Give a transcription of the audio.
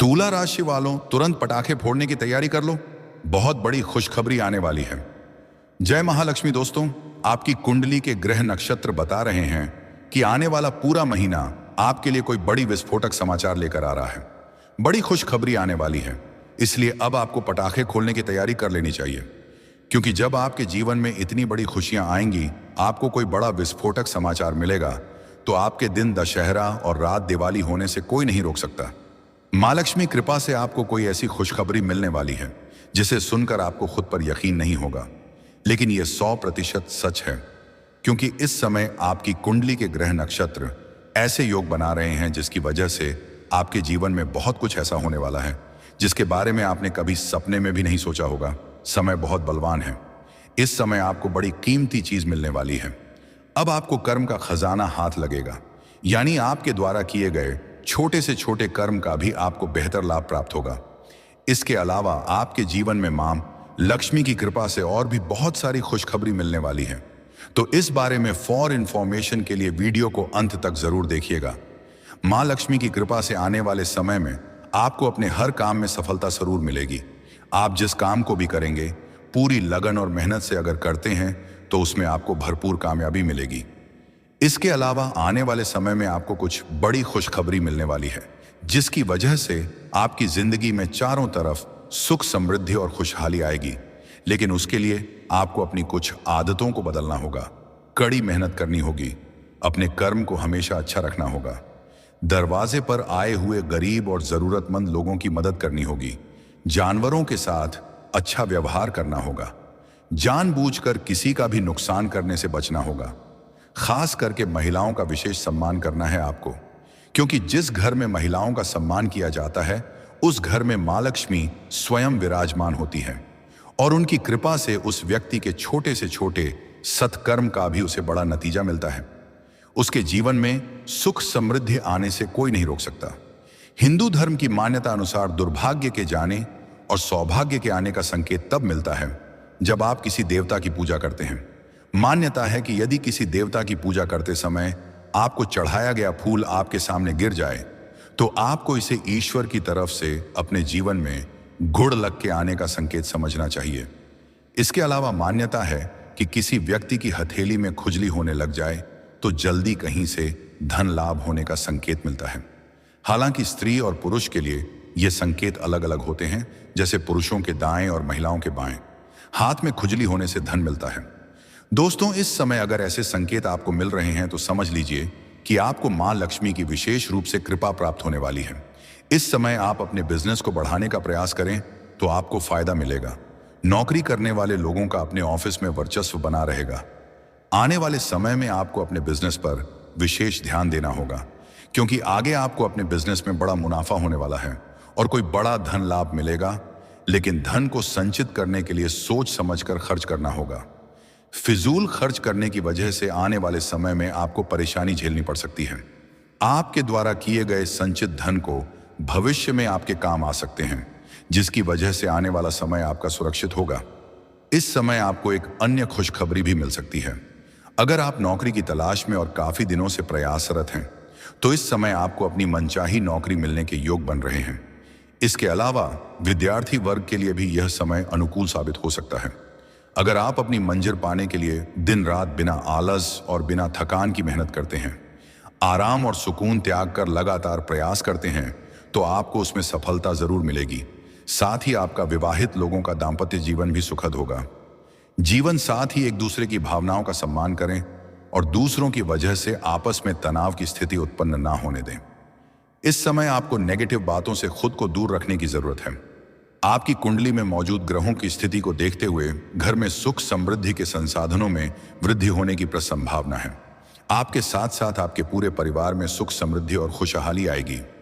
तुला राशि वालों, तुरंत पटाखे फोड़ने की तैयारी कर लो। बहुत बड़ी खुशखबरी आने वाली है। जय महालक्ष्मी दोस्तों, आपकी कुंडली के ग्रह नक्षत्र बता रहे हैं कि आने वाला पूरा महीना आपके लिए कोई बड़ी विस्फोटक समाचार लेकर आ रहा है। बड़ी खुशखबरी आने वाली है, इसलिए अब आपको पटाखे खोलने की तैयारी कर लेनी चाहिए, क्योंकि जब आपके जीवन में इतनी बड़ी खुशियां आएंगी, आपको कोई बड़ा विस्फोटक समाचार मिलेगा, तो आपके दिन दशहरा और रात दिवाली होने से कोई नहीं रोक सकता। माँ लक्ष्मी कृपा से आपको कोई ऐसी खुशखबरी मिलने वाली है जिसे सुनकर आपको खुद पर यकीन नहीं होगा, लेकिन यह 100% सच है, क्योंकि इस समय आपकी कुंडली के ग्रह नक्षत्र ऐसे योग बना रहे हैं जिसकी वजह से आपके जीवन में बहुत कुछ ऐसा होने वाला है जिसके बारे में आपने कभी सपने में भी नहीं सोचा होगा। समय बहुत बलवान है। इस समय आपको बड़ी कीमती चीज मिलने वाली है। अब आपको कर्म का खजाना हाथ लगेगा, यानी आपके द्वारा किए गए छोटे से छोटे कर्म का भी आपको बेहतर लाभ प्राप्त होगा। इसके अलावा आपके जीवन में मां लक्ष्मी की कृपा से और भी बहुत सारी खुशखबरी मिलने वाली है। तो इस बारे में फॉर इंफॉर्मेशन के लिए वीडियो को अंत तक जरूर देखिएगा। मां लक्ष्मी की कृपा से आने वाले समय में आपको अपने हर काम में सफलता जरूर मिलेगी। आप जिस काम को भी करेंगे, पूरी लगन और मेहनत से अगर करते हैं तो उसमें आपको भरपूर कामयाबी मिलेगी। इसके अलावा आने वाले समय में आपको कुछ बड़ी खुशखबरी मिलने वाली है, जिसकी वजह से आपकी जिंदगी में चारों तरफ सुख, समृद्धि और खुशहाली आएगी। लेकिन उसके लिए आपको अपनी कुछ आदतों को बदलना होगा, कड़ी मेहनत करनी होगी, अपने कर्म को हमेशा अच्छा रखना होगा, दरवाजे पर आए हुए गरीब और जरूरतमंद लोगों की मदद करनी होगी, जानवरों के साथ अच्छा व्यवहार करना होगा, जानबूझकर किसी का भी नुकसान करने से बचना होगा। खास करके महिलाओं का विशेष सम्मान करना है आपको, क्योंकि जिस घर में महिलाओं का सम्मान किया जाता है उस घर में मां लक्ष्मी स्वयं विराजमान होती है और उनकी कृपा से उस व्यक्ति के छोटे से छोटे सत्कर्म का भी उसे बड़ा नतीजा मिलता है। उसके जीवन में सुख समृद्धि आने से कोई नहीं रोक सकता। हिंदू धर्म की मान्यता अनुसार दुर्भाग्य के जाने और सौभाग्य के आने का संकेत तब मिलता है जब आप किसी देवता की पूजा करते हैं। मान्यता है कि यदि किसी देवता की पूजा करते समय आपको चढ़ाया गया फूल आपके सामने गिर जाए तो आपको इसे ईश्वर की तरफ से अपने जीवन में गुड़ लग के आने का संकेत समझना चाहिए। इसके अलावा मान्यता है कि किसी व्यक्ति की हथेली में खुजली होने लग जाए तो जल्दी कहीं से धन लाभ होने का संकेत मिलता है। हालांकि स्त्री और पुरुष के लिए ये संकेत अलग अलग होते हैं, जैसे पुरुषों के दाएं और महिलाओं के बाएं हाथ में खुजली होने से धन मिलता है। दोस्तों, इस समय अगर ऐसे संकेत आपको मिल रहे हैं तो समझ लीजिए कि आपको मां लक्ष्मी की विशेष रूप से कृपा प्राप्त होने वाली है। इस समय आप अपने बिजनेस को बढ़ाने का प्रयास करें तो आपको फायदा मिलेगा। नौकरी करने वाले लोगों का अपने ऑफिस में वर्चस्व बना रहेगा। आने वाले समय में आपको अपने बिजनेस पर विशेष ध्यान देना होगा, क्योंकि आगे आपको अपने बिजनेस में बड़ा मुनाफा होने वाला है और कोई बड़ा धन लाभ मिलेगा। लेकिन धन को संचित करने के लिए सोच समझकर खर्च करना होगा। फिजूल खर्च करने की वजह से आने वाले समय में आपको परेशानी झेलनी पड़ सकती है। आपके द्वारा किए गए संचित धन को भविष्य में आपके काम आ सकते हैं, जिसकी वजह से आने वाला समय आपका सुरक्षित होगा। इस समय आपको एक अन्य खुशखबरी भी मिल सकती है। अगर आप नौकरी की तलाश में और काफी दिनों से प्रयासरत हैं तो इस समय आपको अपनी मनचाही नौकरी मिलने के योग बन रहे हैं। इसके अलावा विद्यार्थी वर्ग के लिए भी यह समय अनुकूल साबित हो सकता है। अगर आप अपनी मंजिल पाने के लिए दिन रात बिना आलस और बिना थकान की मेहनत करते हैं, आराम और सुकून त्याग कर लगातार प्रयास करते हैं, तो आपको उसमें सफलता जरूर मिलेगी। साथ ही आपका विवाहित लोगों का दाम्पत्य जीवन भी सुखद होगा। जीवन साथ ही एक दूसरे की भावनाओं का सम्मान करें और दूसरों की वजह से आपस में तनाव की स्थिति उत्पन्न ना होने दें। इस समय आपको नेगेटिव बातों से खुद को दूर रखने की जरूरत है। आपकी कुंडली में मौजूद ग्रहों की स्थिति को देखते हुए घर में सुख समृद्धि के संसाधनों में वृद्धि होने की संभावना है। आपके साथ साथ आपके पूरे परिवार में सुख समृद्धि और खुशहाली आएगी।